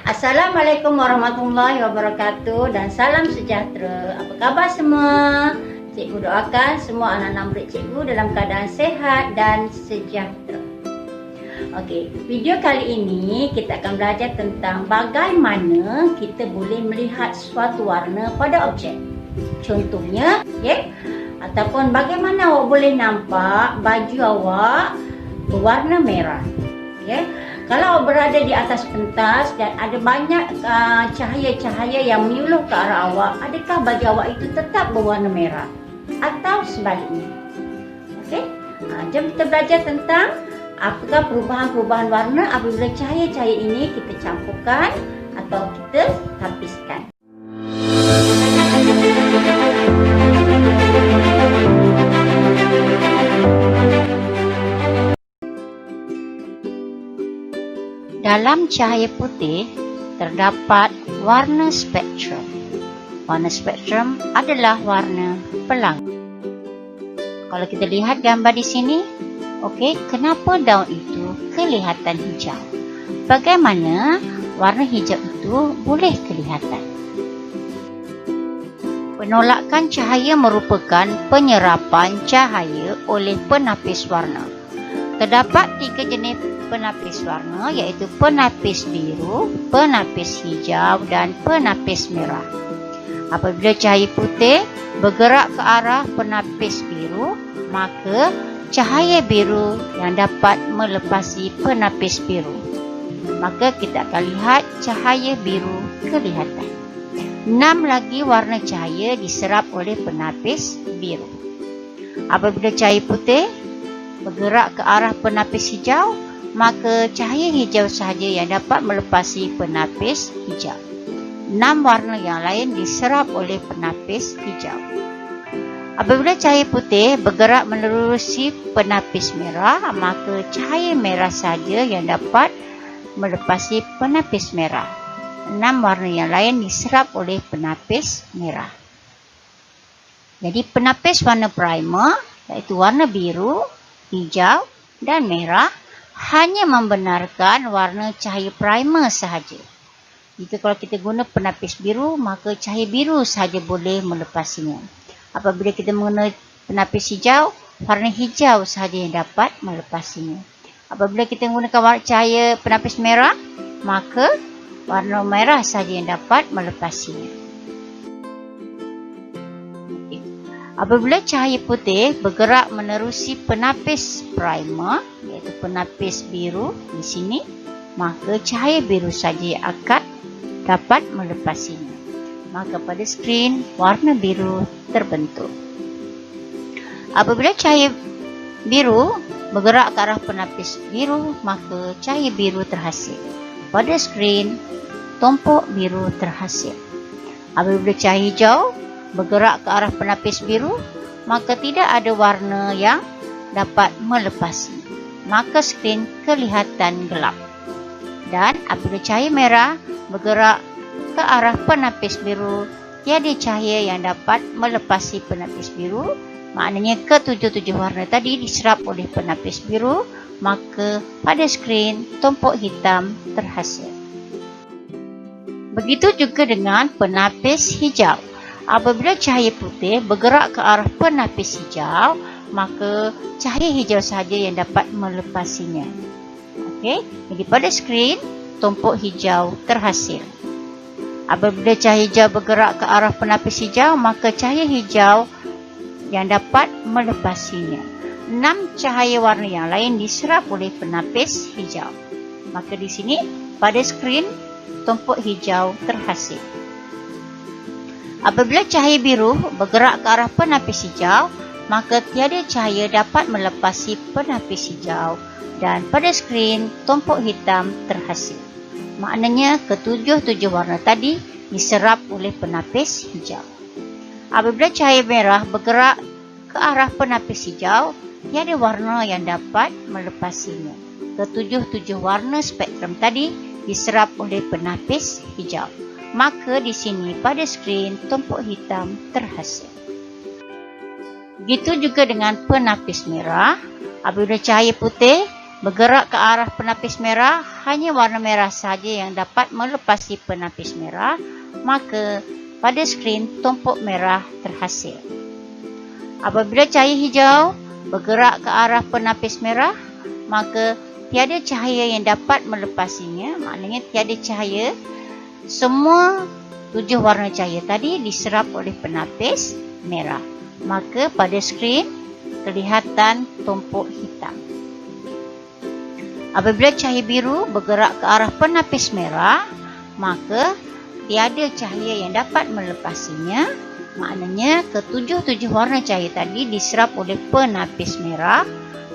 Assalamualaikum warahmatullahi wabarakatuh dan salam sejahtera. Apa khabar semua? Cikgu doakan semua anak-anak murid cikgu dalam keadaan sehat dan sejahtera. Okey, video kali ini kita akan belajar tentang bagaimana kita boleh melihat suatu warna pada objek. Contohnya, ataupun bagaimana awak boleh nampak baju awak berwarna merah. Kalau berada di atas pentas dan ada banyak cahaya-cahaya yang menyuluh ke arah awak, adakah baju awak itu tetap berwarna merah atau sebaliknya? Jom kita belajar tentang apakah perubahan-perubahan warna apabila cahaya-cahaya ini kita campurkan atau kita tapiskan. Dalam cahaya putih terdapat warna spektrum. Warna spektrum adalah warna pelangi. Kalau kita lihat gambar di sini, kenapa daun itu kelihatan hijau? Bagaimana warna hijau itu boleh kelihatan? Penolakan cahaya merupakan penyerapan cahaya oleh penapis warna. Terdapat 3 jenis penapis warna, iaitu penapis biru, penapis hijau dan penapis merah. Apabila cahaya putih bergerak ke arah penapis biru, maka cahaya biru yang dapat melepasi penapis biru. Maka kita akan lihat cahaya biru kelihatan. 6 lagi warna cahaya diserap oleh penapis biru. Apabila cahaya putih bergerak ke arah penapis hijau, maka cahaya hijau sahaja yang dapat melepasi penapis hijau. 6 warna yang lain diserap oleh penapis hijau. Apabila cahaya putih bergerak menerusi penapis merah, maka cahaya merah sahaja yang dapat melepasi penapis merah. 6 warna yang lain diserap oleh penapis merah. Jadi penapis warna primer, iaitu warna biru, hijau dan merah, hanya membenarkan warna cahaya primer sahaja. Jika kalau kita guna penapis biru, maka cahaya biru sahaja boleh melepasinya. Apabila kita menggunakan penapis hijau, warna hijau sahaja yang dapat melepasinya. Apabila kita menggunakan cahaya penapis merah, maka warna merah sahaja yang dapat melepasinya. Apabila cahaya putih bergerak menerusi penapis primer, iaitu penapis biru di sini, maka cahaya biru saja yang akan dapat melepasinya. Maka pada skrin warna biru terbentuk. Apabila cahaya biru bergerak ke arah penapis biru, maka cahaya biru terhasil. Pada skrin tumpuk biru terhasil. Apabila cahaya hijau bergerak ke arah penapis biru, maka tidak ada warna yang dapat melepasi. Maka skrin kelihatan gelap. Dan apabila cahaya merah bergerak ke arah penapis biru, tiada cahaya yang dapat melepasi penapis biru. Maknanya ke-7 warna tadi diserap oleh penapis biru, maka pada skrin tumpuk hitam terhasil. Begitu juga dengan penapis hijau. Apabila cahaya putih bergerak ke arah penapis hijau, maka cahaya hijau sahaja yang dapat melepasinya. Jadi pada skrin tumpuk hijau terhasil. Apabila cahaya hijau bergerak ke arah penapis hijau, maka cahaya hijau yang dapat melepasinya. 6 cahaya warna yang lain diserap oleh penapis hijau. Maka di sini pada skrin tumpuk hijau terhasil. Apabila cahaya biru bergerak ke arah penapis hijau, maka tiada cahaya dapat melepasi penapis hijau dan pada skrin tumpuk hitam terhasil. Maknanya ke-7 warna tadi diserap oleh penapis hijau. Apabila cahaya merah bergerak ke arah penapis hijau, tiada warna yang dapat melepasinya. Ke-7 warna spektrum tadi diserap oleh penapis hijau. Maka di sini pada skrin tumpuk hitam terhasil. Begitu juga dengan penapis merah. Apabila cahaya putih bergerak ke arah penapis merah, hanya warna merah saja yang dapat melepasi penapis merah, maka pada skrin tumpuk merah terhasil. Apabila cahaya hijau bergerak ke arah penapis merah, maka tiada cahaya yang dapat melepasinya, maknanya tiada cahaya. Semua 7 warna cahaya tadi diserap oleh penapis merah, maka pada skrin kelihatan tumpuk hitam. Apabila cahaya biru bergerak ke arah penapis merah, maka tiada cahaya yang dapat melepasinya, maknanya ketujuh warna cahaya tadi diserap oleh penapis merah,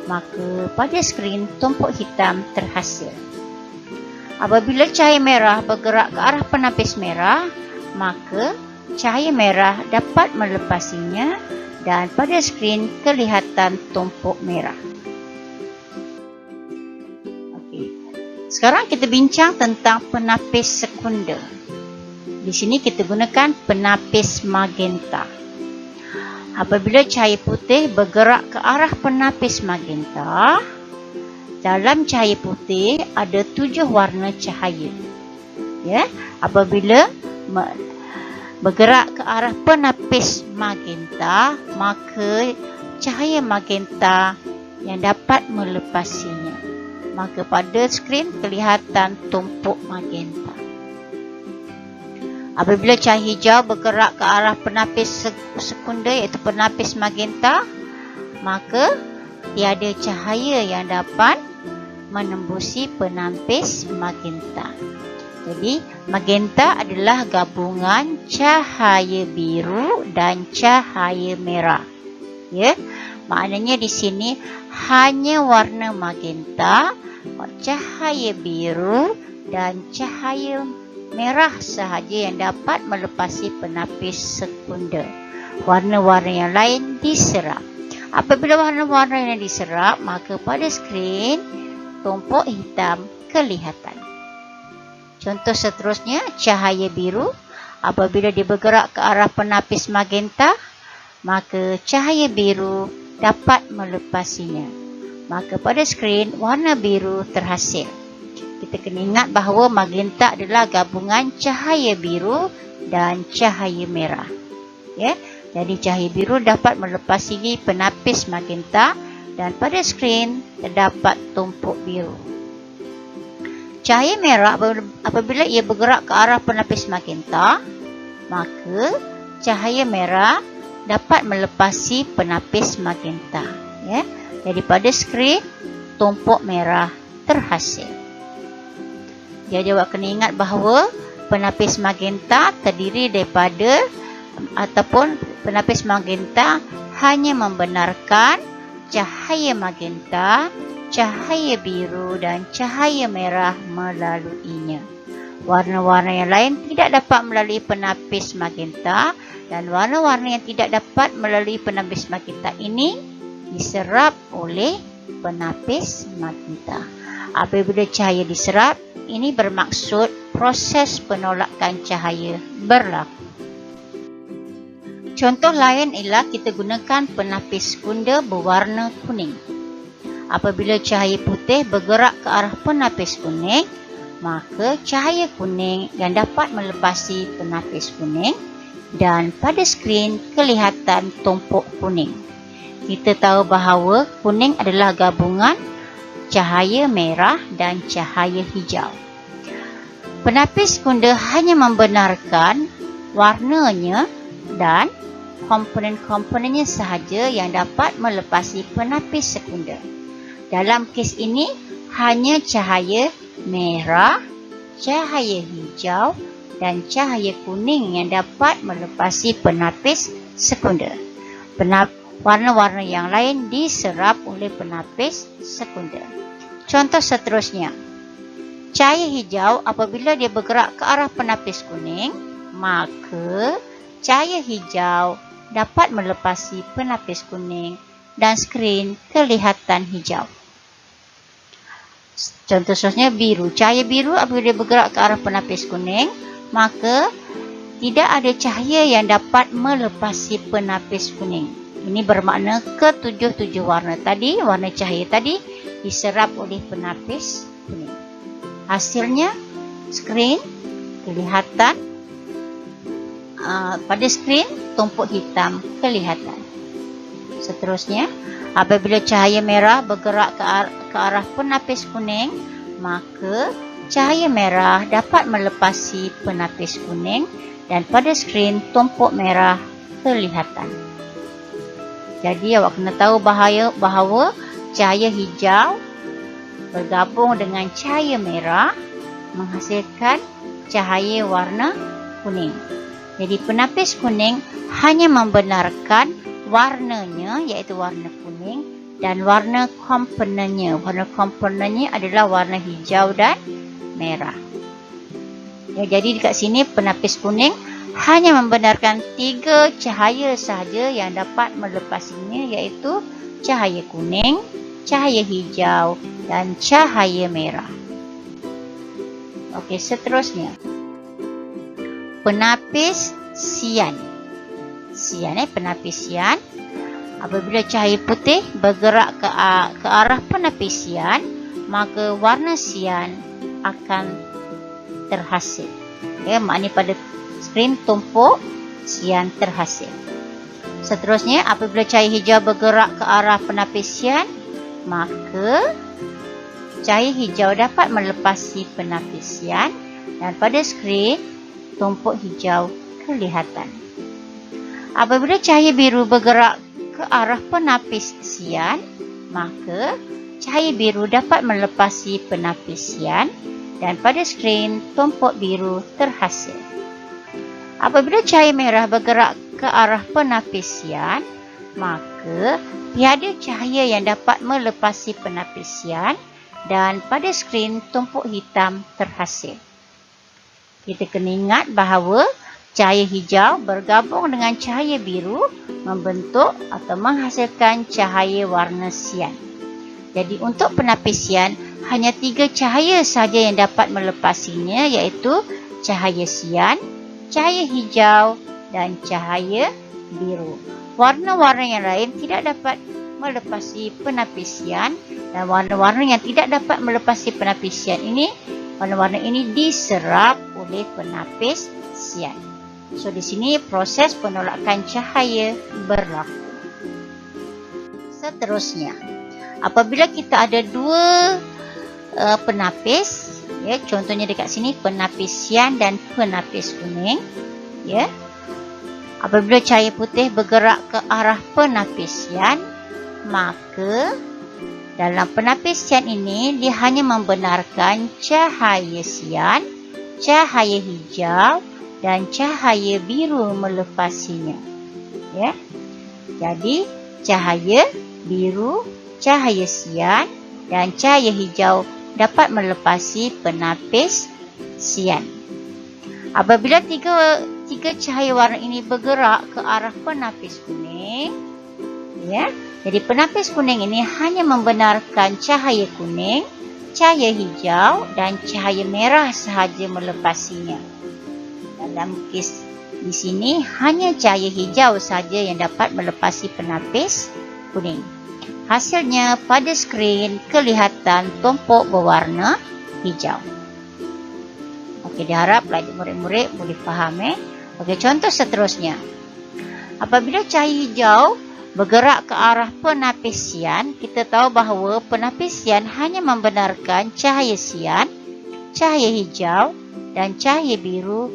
maka pada skrin tumpuk hitam terhasil. Apabila cahaya merah bergerak ke arah penapis merah, maka cahaya merah dapat melepasinya dan pada skrin kelihatan tumpuk merah. Okey. Sekarang kita bincang tentang penapis sekunder. Di sini kita gunakan penapis magenta. Apabila cahaya putih bergerak ke arah penapis magenta, dalam cahaya putih ada 7 warna cahaya. Ya, apabila bergerak ke arah penapis magenta, maka cahaya magenta yang dapat melepasinya. Maka pada skrin kelihatan tumpuk magenta. Apabila cahaya hijau bergerak ke arah penapis sekunder iaitu penapis magenta, maka tiada cahaya yang dapat menembusi penapis magenta. Jadi, magenta adalah gabungan cahaya biru dan cahaya merah. Ya, maknanya di sini hanya warna magenta, cahaya biru dan cahaya merah sahaja yang dapat melepasi penapis sekunder. Warna-warna yang lain diserap. Apabila warna-warna yang diserap, maka pada skrin tumpuk hitam kelihatan. Contoh seterusnya, cahaya biru. Apabila dia bergerak ke arah penapis magenta, maka cahaya biru dapat melepasinya. Maka pada skrin warna biru terhasil. Kita kena ingat bahawa magenta adalah gabungan cahaya biru dan cahaya merah. Ya, jadi cahaya biru dapat melepasi penapis magenta dan pada skrin terdapat tumpuk biru. Cahaya merah apabila ia bergerak ke arah penapis magenta, maka cahaya merah dapat melepasi penapis magenta. Ya, jadi pada skrin tumpuk merah terhasil. Jadi awak kena ingat bahawa penapis magenta terdiri daripada ataupun penapis magenta hanya membenarkan cahaya magenta, cahaya biru dan cahaya merah melaluinya. Warna-warna yang lain tidak dapat melalui penapis magenta dan warna-warna yang tidak dapat melalui penapis magenta ini diserap oleh penapis magenta. Apabila cahaya diserap, ini bermaksud proses penolakan cahaya berlaku. Contoh lain ialah kita gunakan penapis sekunder berwarna kuning. Apabila cahaya putih bergerak ke arah penapis kuning, maka cahaya kuning yang dapat melepasi penapis kuning dan pada skrin kelihatan tumpuk kuning. Kita tahu bahawa kuning adalah gabungan cahaya merah dan cahaya hijau. Penapis sekunder hanya membenarkan warnanya dan komponen-komponennya sahaja yang dapat melepasi penapis sekunder. Dalam kes ini, hanya cahaya merah, cahaya hijau dan cahaya kuning yang dapat melepasi penapis sekunder. Warna-warna yang lain diserap oleh penapis sekunder. Contoh seterusnya, cahaya hijau apabila dia bergerak ke arah penapis kuning, maka cahaya hijau dapat melepasi penapis kuning dan skrin kelihatan hijau. Contoh seterusnya biru. Cahaya biru apabila dia bergerak ke arah penapis kuning, maka tidak ada cahaya yang dapat melepasi penapis kuning. Ini bermakna ketujuh warna tadi, warna cahaya tadi diserap oleh penapis kuning. Hasilnya skrin kelihatan, pada skrin tumpuk hitam kelihatan. Seterusnya, apabila cahaya merah bergerak ke arah penapis kuning, maka cahaya merah dapat melepasi penapis kuning dan pada skrin tumpuk merah kelihatan. Jadi awak kena tahu bahawa cahaya hijau bergabung dengan cahaya merah menghasilkan cahaya warna kuning. Jadi penapis kuning hanya membenarkan warnanya, iaitu warna kuning, dan warna komponennya. Warna komponennya adalah warna hijau dan merah. Ya, jadi dekat sini penapis kuning hanya membenarkan 3 cahaya sahaja yang dapat melepasinya, iaitu cahaya kuning, cahaya hijau dan cahaya merah. Okey, seterusnya. Penapis sian. Penapis sian. Apabila cahaya putih bergerak ke arah penapis sian, maka warna sian akan terhasil. Ya, maknanya pada skrin tumpuk sian terhasil. Seterusnya, apabila cahaya hijau bergerak ke arah penapis sian, maka cahaya hijau dapat melepasi penapis sian dan pada skrin tumpuk hijau kelihatan. Apabila cahaya biru bergerak ke arah penapis sian, maka cahaya biru dapat melepasi penapis sian dan pada skrin tumpuk biru terhasil. Apabila cahaya merah bergerak ke arah penapis sian, maka tiada cahaya yang dapat melepasi penapis sian dan pada skrin tumpuk hitam terhasil. Kita kena ingat bahawa cahaya hijau bergabung dengan cahaya biru membentuk atau menghasilkan cahaya warna sian. Jadi untuk penapis sian, hanya 3 cahaya saja yang dapat melepasinya, iaitu cahaya sian, cahaya hijau dan cahaya biru. Warna-warna yang lain tidak dapat melepasi penapis sian dan warna-warna yang tidak dapat melepasi penapis sian ini, warna-warna ini diserap oleh penapis sian. So di sini proses penolakan cahaya berlaku. Seterusnya, apabila kita ada 2 penapis, ya, contohnya dekat sini penapis sian dan penapis kuning, ya. Apabila cahaya putih bergerak ke arah penapis sian, maka dalam penapis sian ini dia hanya membenarkan cahaya sian, cahaya hijau dan cahaya biru melepasinya. Ya. Jadi cahaya biru, cahaya sian dan cahaya hijau dapat melepasi penapis sian. Apabila tiga cahaya warna ini bergerak ke arah penapis kuning, ya, jadi penapis kuning ini hanya membenarkan cahaya kuning, cahaya hijau dan cahaya merah sahaja melepasinya. Dalam kes di sini hanya cahaya hijau saja yang dapat melepasi penapis kuning. Hasilnya pada skrin kelihatan tumpuk berwarna hijau. Okey, diharap murid-murid boleh faham. Okey, contoh seterusnya. Apabila cahaya hijau bergerak ke arah penapis sian, kita tahu bahawa penapis sian hanya membenarkan cahaya sian, cahaya hijau dan cahaya biru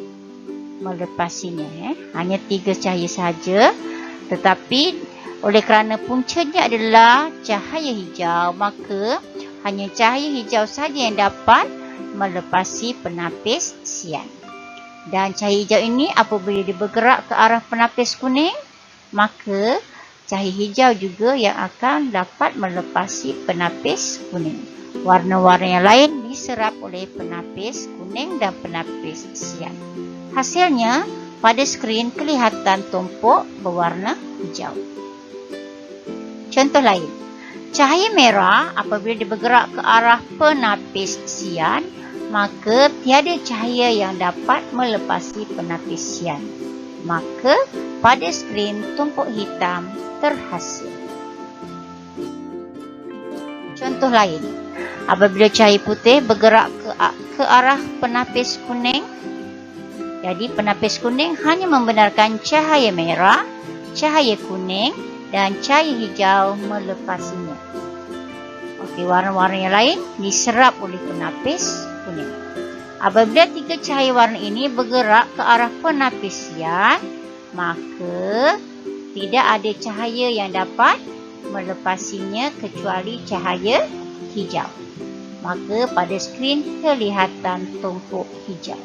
melepasinya. Hanya 3 cahaya saja, tetapi oleh kerana puncanya adalah cahaya hijau, maka hanya cahaya hijau saja yang dapat melepasi penapis sian. Dan cahaya hijau ini apabila dia bergerak ke arah penapis kuning, maka cahaya hijau juga yang akan dapat melepasi penapis kuning. Warna-warna yang lain diserap oleh penapis kuning dan penapis sian. Hasilnya pada skrin kelihatan tumpuk berwarna hijau. Contoh lain, cahaya merah apabila dia bergerak ke arah penapis sian, maka tiada cahaya yang dapat melepasi penapis sian. Maka pada skrin tumpuk hitam terhasil. Contoh lain, apabila cahaya putih bergerak ke arah penapis kuning, jadi penapis kuning hanya membenarkan cahaya merah, cahaya kuning dan cahaya hijau melepasinya. Okey, warna-warna yang lain diserap oleh penapis kuning. Apabila tiga cahaya warna ini bergerak ke arah penapisian, maka tidak ada cahaya yang dapat melepasinya kecuali cahaya hijau. Maka pada skrin kelihatan tumpuk hijau.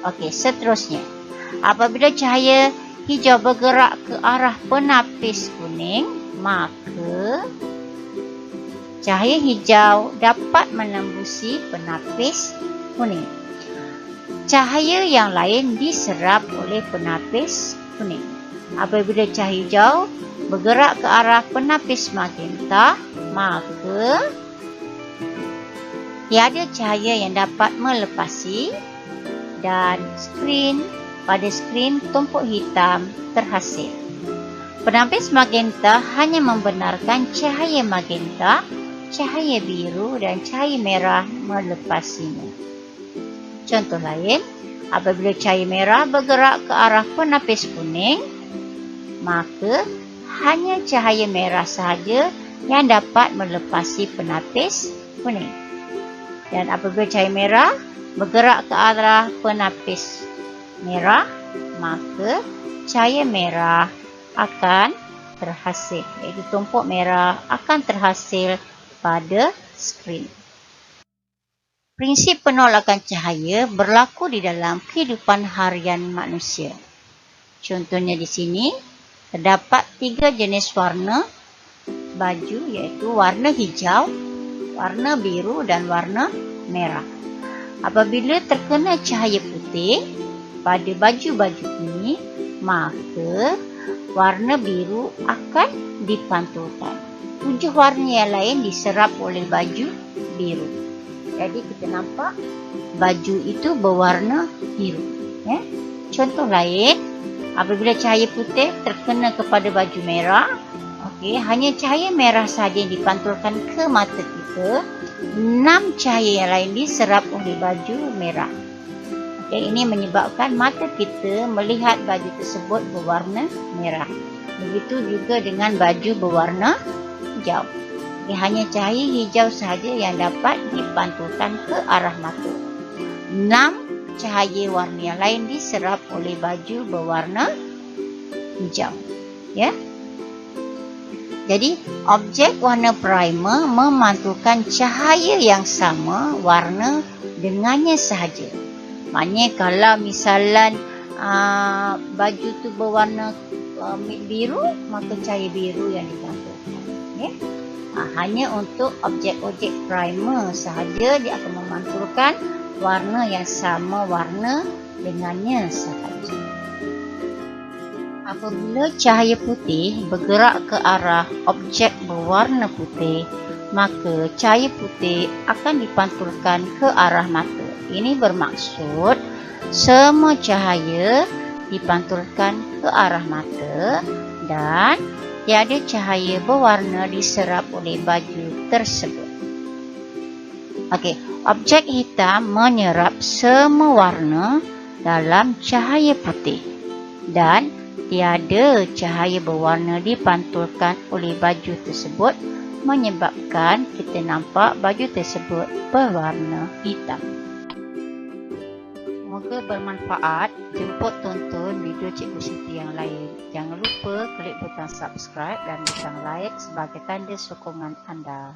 Okey, seterusnya. Apabila cahaya hijau bergerak ke arah penapis kuning, maka cahaya hijau dapat menembusi penapis kuning. Cahaya yang lain diserap oleh penapis kuning. Apabila cahaya hijau bergerak ke arah penapis magenta, maka tiada cahaya yang dapat melepasi dan pada skrin tumpuk hitam terhasil. Penapis magenta hanya membenarkan cahaya magenta, cahaya biru dan cahaya merah melepasinya. Contoh lain, apabila cahaya merah bergerak ke arah penapis kuning, maka hanya cahaya merah sahaja yang dapat melepasi penapis kuning. Dan apabila cahaya merah bergerak ke arah penapis merah, maka cahaya merah akan terhasil, iaitu tumpuk merah akan terhasil pada skrin. Prinsip penolakan cahaya berlaku di dalam kehidupan harian manusia. Contohnya di sini, terdapat 3 jenis warna baju, iaitu warna hijau, warna biru dan warna merah. Apabila terkena cahaya putih pada baju-baju ini, maka warna biru akan dipantulkan. 7 warna yang lain diserap oleh baju biru. Jadi kita nampak baju itu berwarna biru. Contoh lain, apabila cahaya putih terkena kepada baju merah, hanya cahaya merah sahaja yang dipantulkan ke mata kita. 6 cahaya yang lain diserap oleh baju merah. Ini menyebabkan mata kita melihat baju tersebut berwarna merah. Begitu juga dengan baju berwarna hijau. Hanya cahaya hijau sahaja yang dapat dipantulkan ke arah mata. 6 cahaya warna yang lain diserap oleh baju berwarna hijau. Jadi, objek warna primer memantulkan cahaya yang sama warna dengannya sahaja. Maknanya kalau misalan baju tu berwarna biru, maka cahaya biru yang dipantulkan. Hanya untuk objek-objek primer sahaja dia akan memantulkan warna yang sama warna dengannya sahaja. Apabila cahaya putih bergerak ke arah objek berwarna putih, maka cahaya putih akan dipantulkan ke arah mata. Ini bermaksud semua cahaya dipantulkan ke arah mata dan tiada cahaya berwarna diserap oleh baju tersebut. Objek hitam menyerap semua warna dalam cahaya putih dan tiada cahaya berwarna dipantulkan oleh baju tersebut, menyebabkan kita nampak baju tersebut berwarna hitam. Semoga bermanfaat. Jemput tonton video Cikgu Siti yang lain. Jangan lupa klik butang subscribe dan butang like sebagai tanda sokongan anda.